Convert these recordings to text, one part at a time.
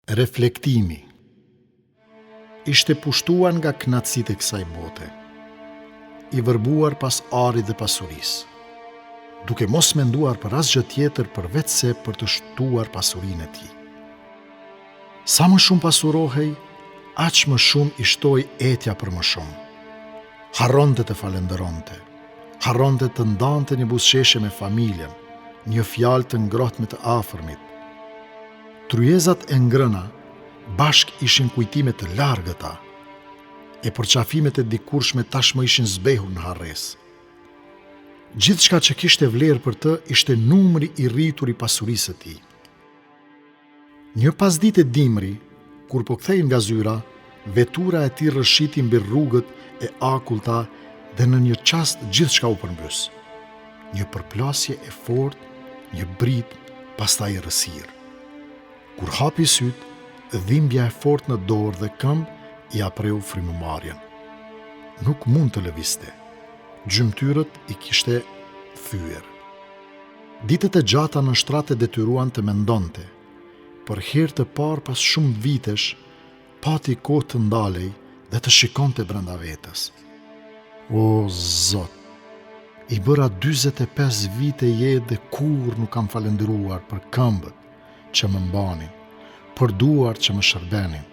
Reflektimi. Ishte pushtuar nga knatësitë e kësaj bote, i vërbuar pas arit dhe pasurisë, duke mos menduar për asgjë tjetër përveç se për të shtuar pasurinë e tij. Sa më shumë pasurohej, aq më shumë i shtoi etja për më shumë. Harronte të falenderonte, harronte të ndante një buzëqeshje me familjen, një fjalë të ngrohtë me të afërmit. Tryezat e ngrëna bashk ishin kujtime të largëta, e përqafimet e dikurshme tashmë ishin zbehur në harresë. Gjithçka që kishte vlerë për të ishte numri i rritur i pasurisë së tij. Një pasditë dimri, kur po kthehej nga zyra, vetura e tij rrëshiti mbi rrugët e akullta dhe në një çast gjithçka u përmbys. Një përplasje e fortë, një brit, pastaj errësirë. Kur hapi syt, dhimbja e fortë në dorë dhe këmbë i apreu frymëmarrjen. Nuk mund të lëvizte. Gjymtyrët i kishte thyer. Ditët e gjata në shtrat e detyruan të mendonte. Për herë të parë pas shumë vitesh, pati kohë të ndalej dhe të shikonte brenda vetës. O Zot, i bëra 45 vite jetë dhe kur nuk kam falendëruar për këmbët që më mbanin, për duart që më shërbenin.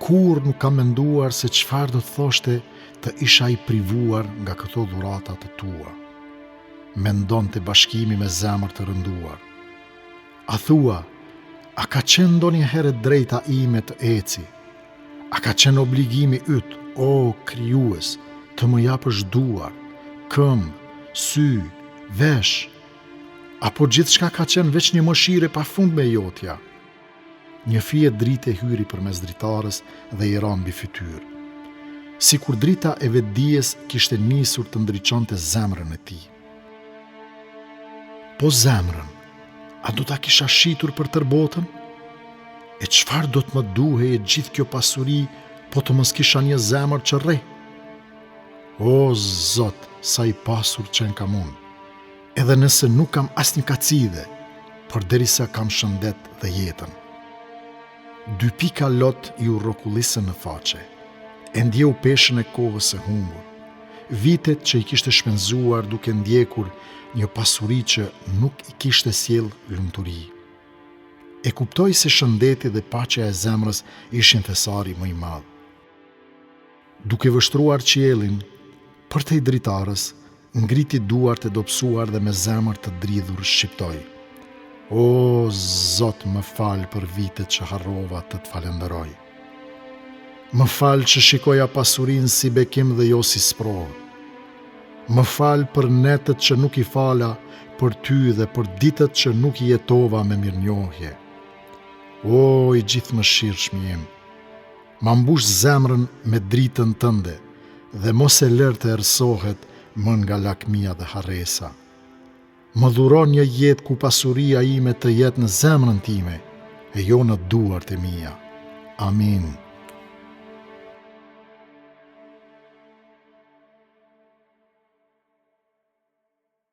Kur nuk kam menduar se çfarë do të thoshte të isha i privuar nga këto dhurata të tua. Mendonte bashkimi me zemër të rënduar. A thua, a ka qenë ndonjëherë drejta ime të eci? A ka qenë obligimi yt, o krijues, të më japësh duar, këmbë, sy, vesh? Apo gjithçka ka qenë veç një mëshire pafund me jotja? Një fije drite hyri përmes dritarës dhe i ra mbi fytyrë. Sikur drita e vetdijes kishte nisur të ndriçonte zemrën e tij. Po zemrën, a do ta kisha shitur për tër botën? E çfarë do të më duhej e gjithë kjo pasuri, po të mos kisha një zemër që rre? O Zot, sa i pasur që kam unë, edhe nëse nuk kam asnjë kacide, por derisa kam shëndet dhe jetën. 2 pika lot i u rrokullisën në faqe, e ndjeu peshën e kohës së humbur, vitet që i kishte shpenzuar duke ndjekur një pasuri që nuk i kishte sjell lumturi. E kuptoi se shëndeti dhe paqja e zemrës ishin thesari më i madh. Duke vështruar qiellin për te dritarës, ngriti duart e dobësuar dhe me zemër të dridhur shqiptoi. O Zot, më fal për vitet që harrova të të falenderoj. Më fal që shikoja pasurinë si bekim dhe jo si sprovë. Më fal për netët që nuk i fala për ty dhe për ditët që nuk i jetova me mirënjohje. O i gjithëmëshirshmi im, ma mbush zemrën me dritën tënde dhe mos e lër të errësohet më nga lakmia dhe harresa. Më dhuron një jetë ku pasuria ime të jetë në zemrën time e jo në duart e mia. Amin.